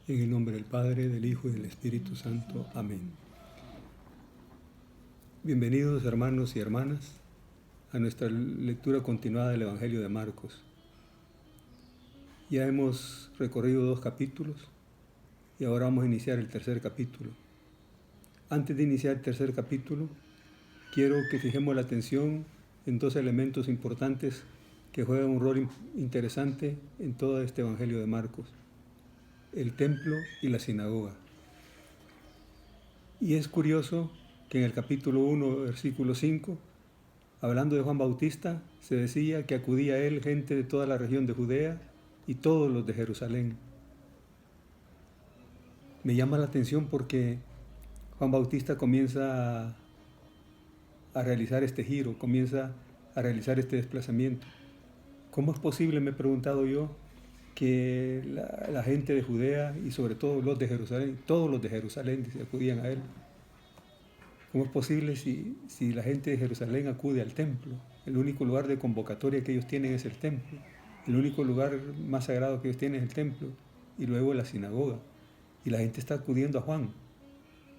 En el nombre del Padre, del Hijo y del Espíritu Santo. Amén. Bienvenidos hermanos y hermanas a nuestra lectura continuada del Evangelio de Marcos. Ya hemos recorrido 2 capítulos y ahora vamos a iniciar el tercer capítulo. Antes de iniciar el tercer capítulo, quiero que fijemos la atención en 2 elementos importantes que juegan un rol interesante en todo este Evangelio de Marcos: el templo y la sinagoga. Y es curioso que en el capítulo 1, versículo 5, hablando de Juan Bautista, se decía que acudía a él gente de toda la región de Judea y todos los de Jerusalén. Me llama la atención porque Juan Bautista comienza a realizar este giro, comienza a realizar este desplazamiento. ¿Cómo es posible, me he preguntado yo, que la gente de Judea y sobre todo los de Jerusalén, todos los de Jerusalén se acudían a él? ¿Cómo es posible si la gente de Jerusalén acude al templo? El único lugar de convocatoria que ellos tienen es el templo. El único lugar más sagrado que ellos tienen es el templo. Y luego la sinagoga. Y la gente está acudiendo a Juan.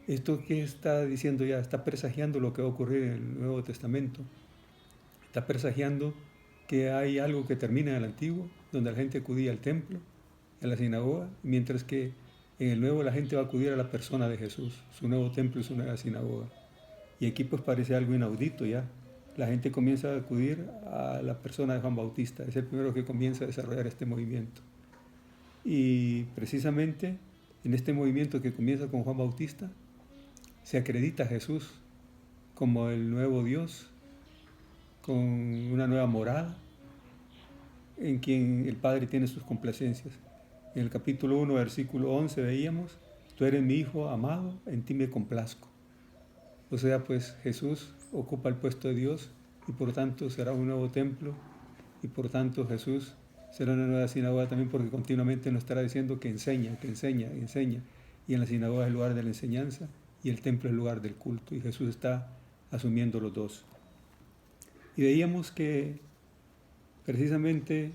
¿Esto qué está diciendo ya? Está presagiando lo que va a ocurrir en el Nuevo Testamento. Está presagiando que hay algo que termina en el Antiguo, donde la gente acudía al templo, a la sinagoga, mientras que en el Nuevo la gente va a acudir a la persona de Jesús, su nuevo templo y su nueva sinagoga. Y aquí pues parece algo inaudito ya. La gente comienza a acudir a la persona de Juan Bautista. Es el primero que comienza a desarrollar este movimiento. Y precisamente en este movimiento que comienza con Juan Bautista, se acredita a Jesús como el nuevo Dios, con una nueva morada, en quien el Padre tiene sus complacencias. En el capítulo 1, versículo 11 veíamos: tú eres mi Hijo amado, en ti me complazco. O sea, pues Jesús ocupa el puesto de Dios y por tanto será un nuevo templo y por tanto Jesús será una nueva sinagoga también, porque continuamente nos estará diciendo que enseña, que enseña, enseña. Y en la sinagoga es el lugar de la enseñanza y el templo es el lugar del culto, y Jesús está asumiendo los dos. Y veíamos que precisamente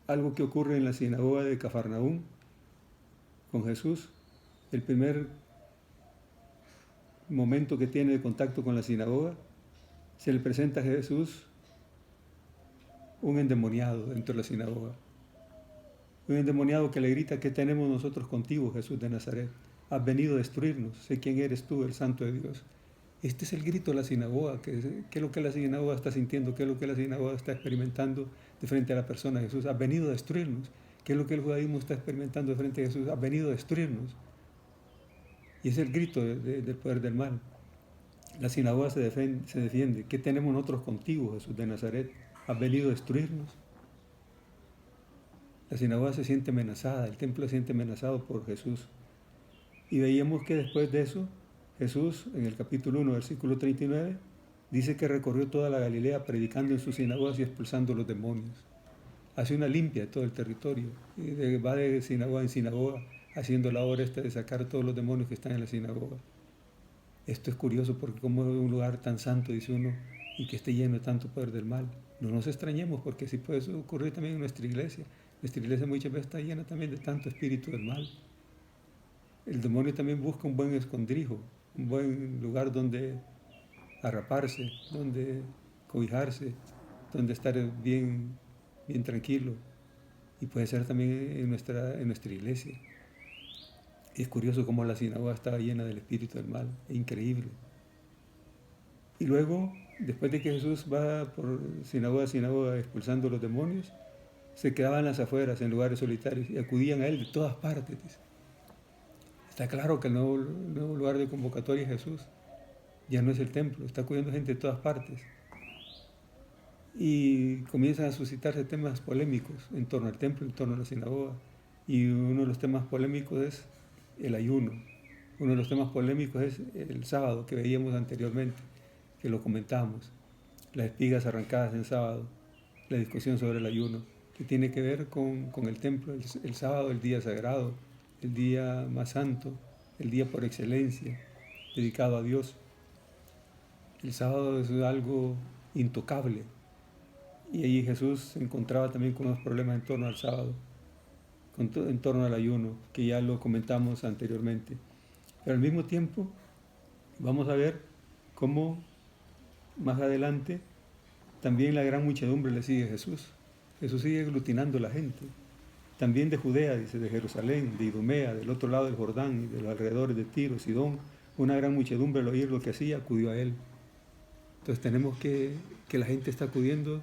algo que ocurre en la sinagoga de Cafarnaúm con Jesús, el primer momento que tiene de contacto con la sinagoga, se le presenta a Jesús un endemoniado dentro de la sinagoga. Un endemoniado que le grita: ¿qué tenemos nosotros contigo, Jesús de Nazaret? Has venido a destruirnos, sé quién eres tú, el Santo de Dios. Este es el grito de la sinagoga. ¿Qué es lo que la sinagoga está sintiendo? ¿Qué es lo que la sinagoga está experimentando de frente a la persona de Jesús? Has venido a destruirnos. ¿Qué es lo que el judaísmo está experimentando de frente a Jesús? Has venido a destruirnos. Y es el grito del poder del mal. La sinagoga se defiende. ¿Qué tenemos nosotros contigo, Jesús de Nazaret? ¿Has venido a destruirnos? La sinagoga se siente amenazada, el templo se siente amenazado por Jesús. Y veíamos que después de eso, Jesús, en el capítulo 1, versículo 39, dice que recorrió toda la Galilea predicando en sus sinagogas y expulsando los demonios. Hace una limpia de todo el territorio. Y va de sinagoga en sinagoga haciendo la obra esta de sacar todos los demonios que están en la sinagoga. Esto es curioso porque como es un lugar tan santo, dice uno, y que esté lleno de tanto poder del mal. No nos extrañemos, porque sí puede ocurrir también en nuestra iglesia. Nuestra iglesia muchas veces está llena también de tanto espíritu del mal. El demonio también busca un buen escondrijo, un buen lugar donde arraparse, donde cobijarse, donde estar bien tranquilo. Y puede ser también en nuestra iglesia. Es curioso cómo la sinagoga estaba llena del espíritu del mal, es increíble. Y luego, después de que Jesús va por sinagoga a sinagoga expulsando los demonios, se quedaban en las afueras, en lugares solitarios, y acudían a él de todas partes. Está claro que el nuevo lugar de convocatoria es Jesús. Ya no es el templo, está acudiendo gente de todas partes. Y comienzan a suscitarse temas polémicos en torno al templo, en torno a la sinagoga. Y uno de los temas polémicos es el ayuno. Uno de los temas polémicos es el sábado, que veíamos anteriormente, que lo comentamos. Las espigas arrancadas en sábado, la discusión sobre el ayuno, que tiene que ver con el templo, el sábado, el día sagrado, el día más santo, el día por excelencia, dedicado a Dios. El sábado es algo intocable. Y ahí Jesús se encontraba también con unos problemas en torno al sábado. en torno al ayuno, que ya lo comentamos anteriormente. Pero al mismo tiempo vamos a ver cómo más adelante también la gran muchedumbre le sigue a Jesús. Jesús sigue aglutinando a la gente. También de Judea, dice, de Jerusalén, de Idumea, del otro lado del Jordán y de los alrededores de Tiro, Sidón, una gran muchedumbre al oír lo que hacía acudió a él. Entonces tenemos que la gente está acudiendo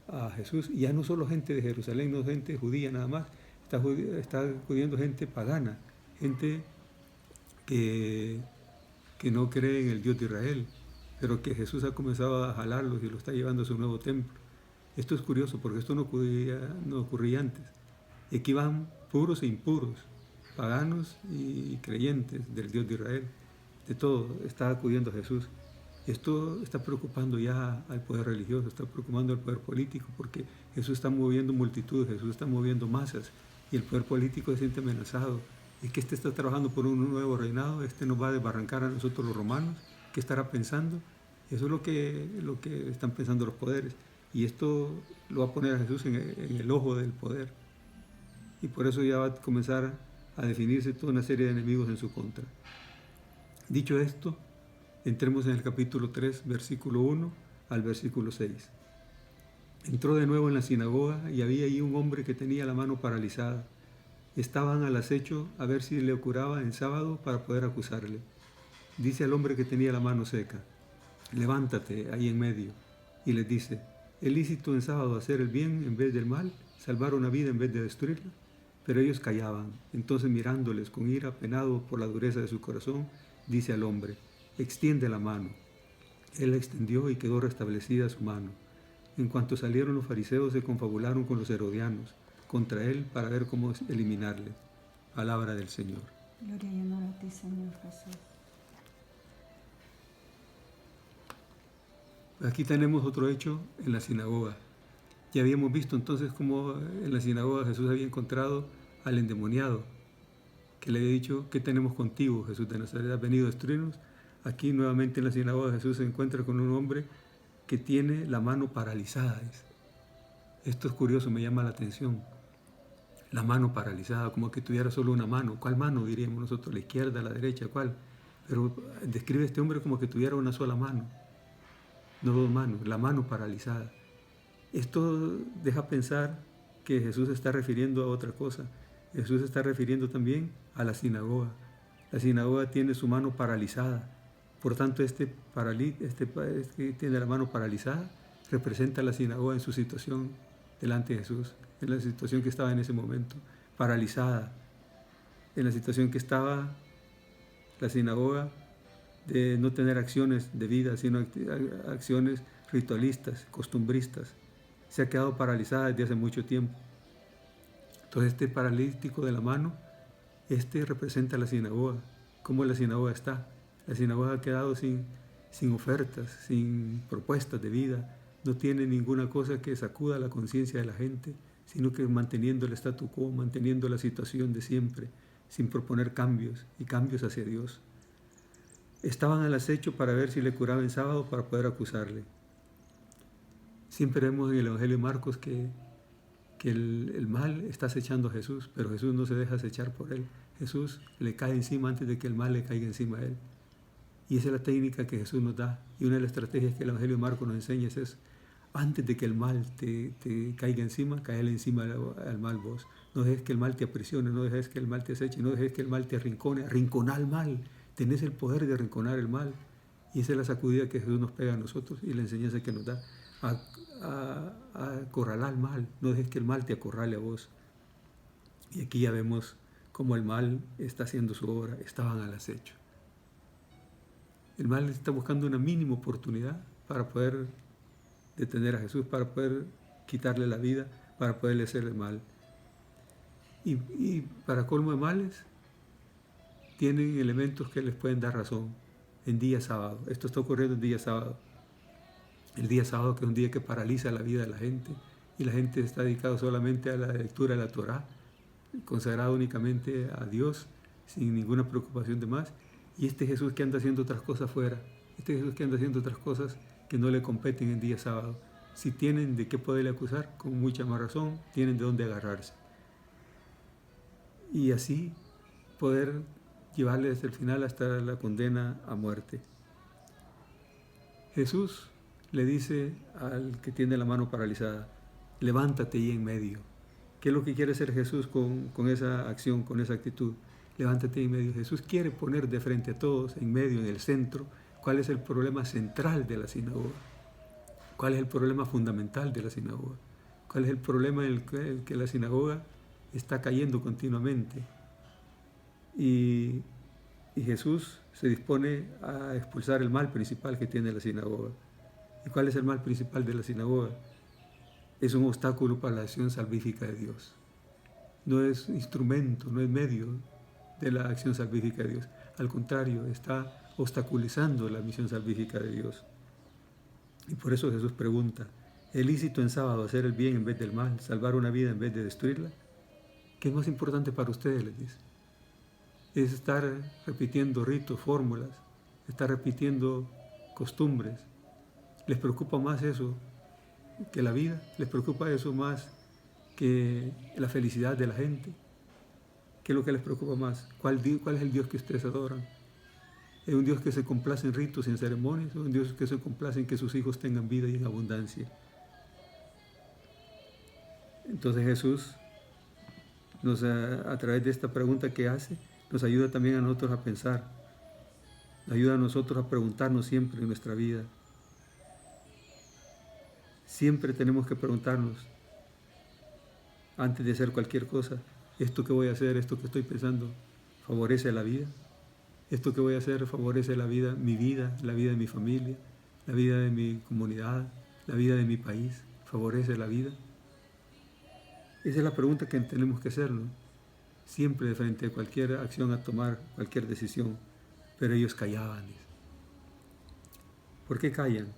a Jesús, y ya no solo gente de Jerusalén, no gente judía nada más, está acudiendo gente pagana, gente que no cree en el Dios de Israel, pero que Jesús ha comenzado a jalarlos y lo está llevando a su nuevo templo. Esto es curioso porque esto no ocurría antes. Y aquí van puros e impuros, paganos y creyentes del Dios de Israel, de todo, está acudiendo a Jesús. Esto está preocupando ya al poder religioso, está preocupando al poder político, porque Jesús está moviendo multitudes, Jesús está moviendo masas, y el poder político se siente amenazado. Es que este está trabajando por un nuevo reinado, este nos va a desbarrancar a nosotros los romanos. ¿Qué estará pensando? Eso es lo que están pensando los poderes. Y esto lo va a poner a Jesús en el ojo del poder. Y por eso ya va a comenzar a definirse toda una serie de enemigos en su contra. Dicho esto, entremos en el capítulo 3, versículo 1 al versículo 6. Entró de nuevo en la sinagoga y había allí un hombre que tenía la mano paralizada. Estaban al acecho a ver si le curaba en sábado para poder acusarle. Dice al hombre que tenía la mano seca: levántate ahí en medio. Y les dice: ¿es lícito en sábado hacer el bien en vez del mal, salvar una vida en vez de destruirla? Pero ellos callaban. Entonces, mirándoles con ira, penado por la dureza de su corazón, dice al hombre: extiende la mano. Él la extendió y quedó restablecida su mano. En cuanto salieron los fariseos, se confabularon con los herodianos contra él para ver cómo eliminarle. Palabra del Señor. Gloria y honor a ti, Señor Jesús. Aquí tenemos otro hecho en la sinagoga. Ya habíamos visto entonces cómo en la sinagoga Jesús había encontrado al endemoniado, que le había dicho: ¿qué tenemos contigo, Jesús de Nazaret? ¿Has venido a destruirnos? Aquí nuevamente en la sinagoga Jesús se encuentra con un hombre que tiene la mano paralizada. Esto es curioso, me llama la atención. La mano paralizada, como que tuviera solo una mano. ¿Cuál mano diríamos nosotros? ¿La izquierda, la derecha? ¿Cuál? Pero describe a este hombre como que tuviera una sola mano, no dos manos, la mano paralizada. Esto deja pensar que Jesús se está refiriendo a otra cosa. Jesús se está refiriendo también a la sinagoga. La sinagoga tiene su mano paralizada. Por tanto, este que tiene la mano paralizada representa a la sinagoga en su situación delante de Jesús, en la situación que estaba en ese momento, paralizada, en la situación que estaba la sinagoga de no tener acciones de vida, sino acciones ritualistas, costumbristas. Se ha quedado paralizada desde hace mucho tiempo. Entonces este paralítico de la mano, representa la sinagoga. ¿Cómo la sinagoga está? La sinagoga ha quedado sin ofertas, sin propuestas de vida. No tiene ninguna cosa que sacuda la conciencia de la gente, sino que manteniendo el statu quo, manteniendo la situación de siempre, sin proponer cambios y cambios hacia Dios. Estaban al acecho para ver si le curaba en sábado para poder acusarle. Siempre vemos en el Evangelio de Marcos que el mal está acechando a Jesús, pero Jesús no se deja acechar por él. Jesús le cae encima antes de que el mal le caiga encima a él. Y esa es la técnica que Jesús nos da. Y una de las estrategias que el Evangelio de Marcos nos enseña es: antes de que el mal te caiga encima, caerle encima al mal vos. No dejes que el mal te aprisione, no dejes que el mal te aceche, no dejes que el mal te arrincone. Arrincona al mal. Tenés el poder de arrinconar el mal. Y esa es la sacudida que Jesús nos pega a nosotros y la enseñanza que nos da. A acorralar al mal. No dejes que el mal te acorrale a vos. Y aquí ya vemos cómo el mal está haciendo su obra. Estaban al acecho. El mal está buscando una mínima oportunidad para poder detener a Jesús, para poder quitarle la vida, para poderle hacer el mal. Y para colmo de males, tienen elementos que les pueden dar razón en día sábado. Esto está ocurriendo en día sábado. El día sábado, que es un día que paraliza la vida de la gente, y la gente está dedicada solamente a la lectura de la Torá, consagrada únicamente a Dios, sin ninguna preocupación de más. Y este Jesús que anda haciendo otras cosas fuera, este Jesús que anda haciendo otras cosas que no le competen en día sábado. Si tienen de qué poderle acusar, con mucha más razón, tienen de dónde agarrarse. y así poder llevarle desde el final hasta la condena a muerte. Jesús le dice al que tiene la mano paralizada, levántate ahí en medio. ¿Qué es lo que quiere hacer Jesús con esa acción, con esa actitud? Levántate en medio. Jesús quiere poner de frente a todos, en medio, en el centro, cuál es el problema central de la sinagoga, cuál es el problema fundamental de la sinagoga, cuál es el problema en el que la sinagoga está cayendo continuamente. Y Jesús se dispone a expulsar el mal principal que tiene la sinagoga. ¿Y cuál es el mal principal de la sinagoga? Es un obstáculo para la acción salvífica de Dios. No es instrumento, no es medio de la acción salvífica de Dios. Al contrario, está obstaculizando la misión salvífica de Dios. Y por eso Jesús pregunta, ¿es lícito en sábado hacer el bien en vez del mal, salvar una vida en vez de destruirla? ¿Qué es más importante para ustedes?, les dice. Es estar repitiendo ritos, fórmulas, estar repitiendo costumbres. ¿Les preocupa más eso que la vida? ¿Les preocupa eso más que la felicidad de la gente? ¿Qué es lo que les preocupa más? ¿Cuál es el Dios que ustedes adoran? ¿Es un Dios que se complace en ritos y en ceremonias? ¿O un Dios que se complace en que sus hijos tengan vida y en abundancia? Entonces Jesús, a través de esta pregunta que hace, nos ayuda también a nosotros a pensar, nos ayuda a nosotros a preguntarnos siempre en nuestra vida. Siempre tenemos que preguntarnos, antes de hacer cualquier cosa, ¿esto que voy a hacer, esto que estoy pensando, favorece la vida? ¿Esto que voy a hacer favorece la vida de mi familia, la vida de mi comunidad, la vida de mi país? ¿Favorece la vida? Esa es la pregunta que tenemos que hacernos, siempre de frente a cualquier acción a tomar, cualquier decisión. Pero ellos callaban. ¿Por qué callan?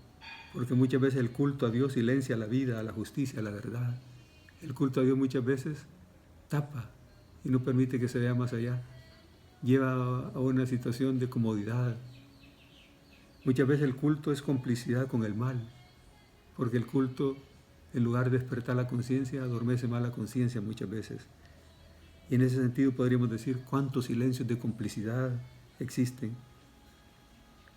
Porque muchas veces el culto a Dios silencia la vida, a la justicia, a la verdad. El culto a Dios muchas veces tapa y no permite que se vea más allá. Lleva a una situación de comodidad. Muchas veces el culto es complicidad con el mal, porque el culto, en lugar de despertar la conciencia, adormece más la conciencia muchas veces. Y en ese sentido podríamos decir cuántos silencios de complicidad existen,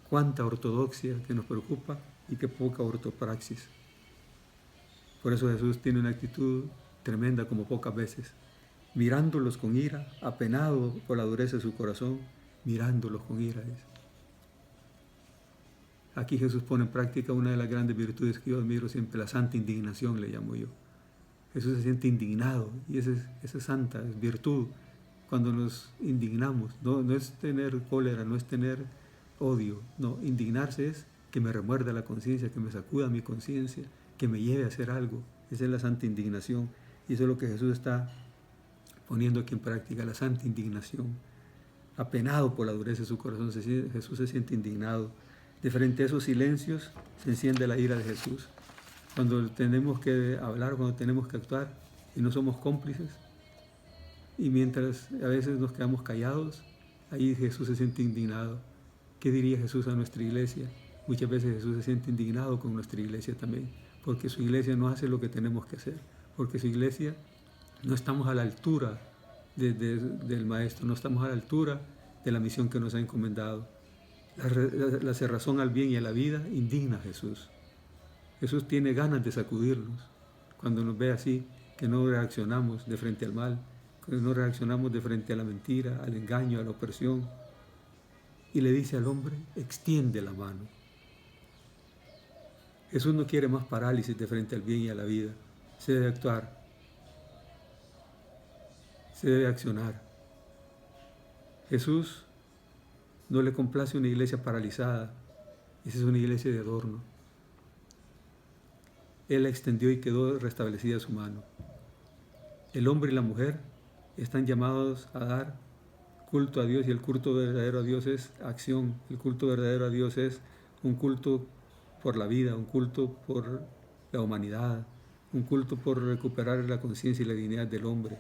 cuánta ortodoxia que nos preocupa y qué poca ortopraxis. Por eso Jesús tiene una actitud tremenda como pocas veces, mirándolos con ira, apenado por la dureza de su corazón, mirándolos con ira. Aquí Jesús pone en práctica una de las grandes virtudes que yo admiro siempre, la santa indignación, le llamo yo. Jesús se siente indignado y esa es santa, es virtud. Cuando nos indignamos, no es tener cólera, no es tener odio, no, indignarse es que me remuerda la conciencia, que me sacuda mi conciencia, que me lleve a hacer algo. Esa es la santa indignación y eso es lo que Jesús está poniendo aquí en práctica, la santa indignación. Apenado por la dureza de su corazón, Jesús se siente indignado. De frente a esos silencios se enciende la ira de Jesús. Cuando tenemos que hablar, cuando tenemos que actuar y no somos cómplices, y mientras a veces nos quedamos callados, ahí Jesús se siente indignado. ¿Qué diría Jesús a nuestra iglesia? Muchas veces Jesús se siente indignado con nuestra iglesia también, porque su iglesia no hace lo que tenemos que hacer, porque su iglesia no estamos a la altura del Maestro, no estamos a la altura de la misión que nos ha encomendado. La cerrazón al bien y a la vida indigna a Jesús. Jesús tiene ganas de sacudirnos cuando nos ve así, que no reaccionamos de frente al mal, que no reaccionamos de frente a la mentira, al engaño, a la opresión. Y le dice al hombre, extiende la mano. Jesús no quiere más parálisis de frente al bien y a la vida. Se debe actuar, se debe accionar. Jesús no le complace una iglesia paralizada. Esa es una iglesia de adorno. Él la extendió y quedó restablecida su mano. El hombre y la mujer están llamados a dar culto a Dios y el culto verdadero a Dios es acción. El culto verdadero a Dios es un culto por la vida, un culto por la humanidad, un culto por recuperar la conciencia y la dignidad del hombre.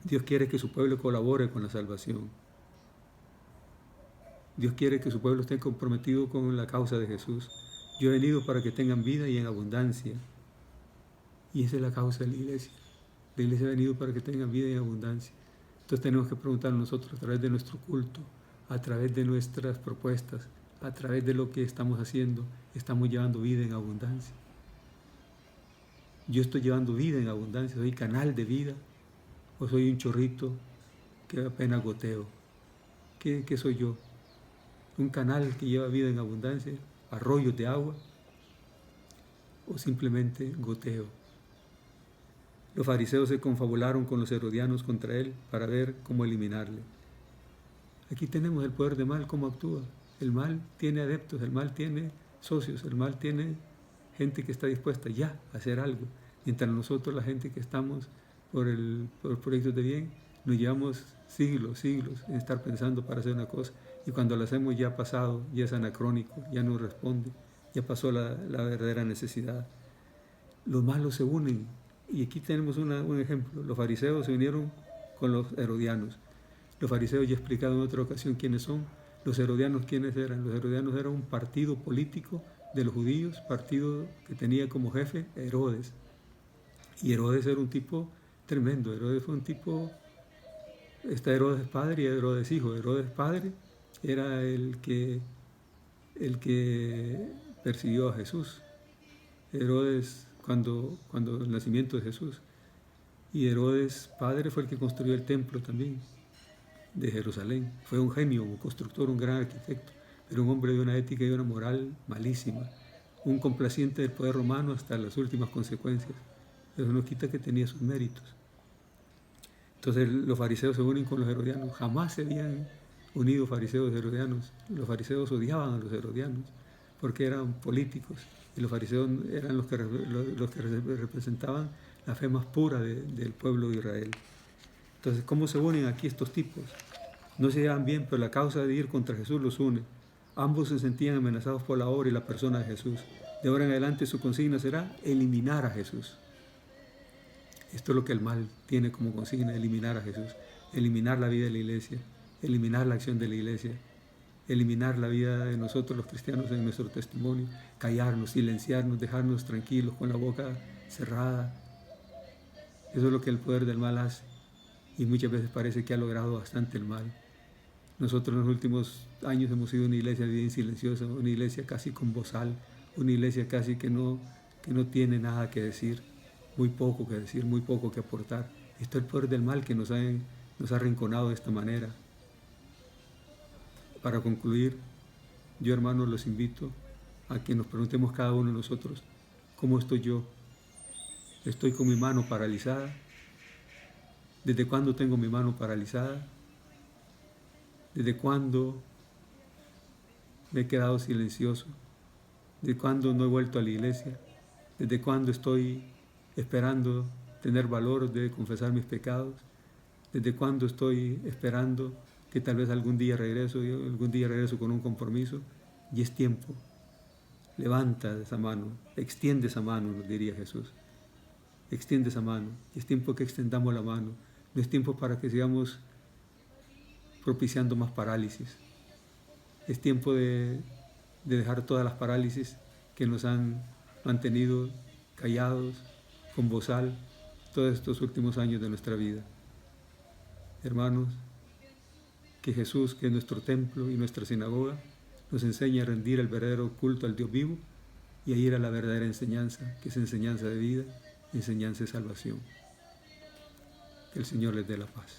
Dios quiere que su pueblo colabore con la salvación. Dios quiere que su pueblo esté comprometido con la causa de Jesús. Yo he venido para que tengan vida y en abundancia. Y esa es la causa de la iglesia. La iglesia ha venido para que tengan vida y en abundancia. Entonces tenemos que preguntarnos nosotros a través de nuestro culto, a través de nuestras propuestas, a través de lo que estamos haciendo, estamos llevando vida en abundancia. Yo estoy llevando vida en abundancia, soy canal de vida, o soy un chorrito que apenas goteo. ¿Qué soy yo? ¿Un canal que lleva vida en abundancia, arroyos de agua, o simplemente goteo? Los fariseos se confabularon con los herodianos contra él para ver cómo eliminarle. Aquí tenemos el poder del mal, cómo actúa. El mal tiene adeptos, el mal tiene socios, el mal tiene gente que está dispuesta ya a hacer algo. Mientras nosotros, la gente que estamos por proyectos de bien, nos llevamos siglos en estar pensando para hacer una cosa. Y cuando lo hacemos ya ha pasado, ya es anacrónico, ya no responde, ya pasó la verdadera necesidad. Los malos se unen. Y aquí tenemos un ejemplo. Los fariseos se unieron con los herodianos. Los fariseos, ya he explicado en otra ocasión quiénes son. Los herodianos, ¿quiénes eran? Los herodianos eran un partido político de los judíos, partido que tenía como jefe Herodes. Y Herodes era un tipo tremendo. Herodes fue un tipo... Está Herodes padre y Herodes hijo. Herodes padre era el que persiguió a Jesús. Herodes cuando el nacimiento de Jesús. Y Herodes padre fue el que construyó el templo también de Jerusalén. Fue un genio, un constructor, un gran arquitecto, pero un hombre de una ética y una moral malísima, un complaciente del poder romano hasta las últimas consecuencias. Eso no quita que tenía sus méritos. Entonces los fariseos se unen con los herodianos. Jamás se habían unido fariseos y herodianos. Los fariseos odiaban a los herodianos porque eran políticos. Y los fariseos eran los que representaban la fe más pura del pueblo de Israel. Entonces, ¿cómo se unen aquí estos tipos? No se llevan bien, pero la causa de ir contra Jesús los une. Ambos se sentían amenazados por la obra y la persona de Jesús. De ahora en adelante su consigna será eliminar a Jesús. Esto es lo que el mal tiene como consigna, eliminar a Jesús. Eliminar la vida de la iglesia, eliminar la acción de la iglesia, eliminar la vida de nosotros los cristianos en nuestro testimonio, callarnos, silenciarnos, dejarnos tranquilos con la boca cerrada. Eso es lo que el poder del mal hace y muchas veces parece que ha logrado bastante el mal. Nosotros en los últimos años hemos sido una iglesia bien silenciosa, una iglesia casi con bozal, una iglesia casi que no tiene nada que decir, muy poco que decir, muy poco que aportar. Esto es el poder del mal que nos ha arrinconado de esta manera. Para concluir, yo, hermanos, los invito a que nos preguntemos cada uno de nosotros, ¿cómo estoy yo? ¿Estoy con mi mano paralizada? ¿Desde cuándo tengo mi mano paralizada? ¿Desde cuándo me he quedado silencioso? ¿Desde cuándo no he vuelto a la iglesia? ¿Desde cuándo estoy esperando tener valor de confesar mis pecados? ¿Desde cuándo estoy esperando que tal vez algún día regreso con un compromiso? Y es tiempo. Levanta esa mano, extiende esa mano, nos diría Jesús. Extiende esa mano. Es tiempo que extendamos la mano. No es tiempo para que sigamos propiciando más parálisis. Es tiempo de dejar todas las parálisis que nos han mantenido callados, con bozal, todos estos últimos años de nuestra vida. Hermanos, que Jesús, que es nuestro templo y nuestra sinagoga, nos enseñe a rendir el verdadero culto al Dios vivo y a ir a la verdadera enseñanza, que es enseñanza de vida, enseñanza de salvación. Que el Señor les dé la paz.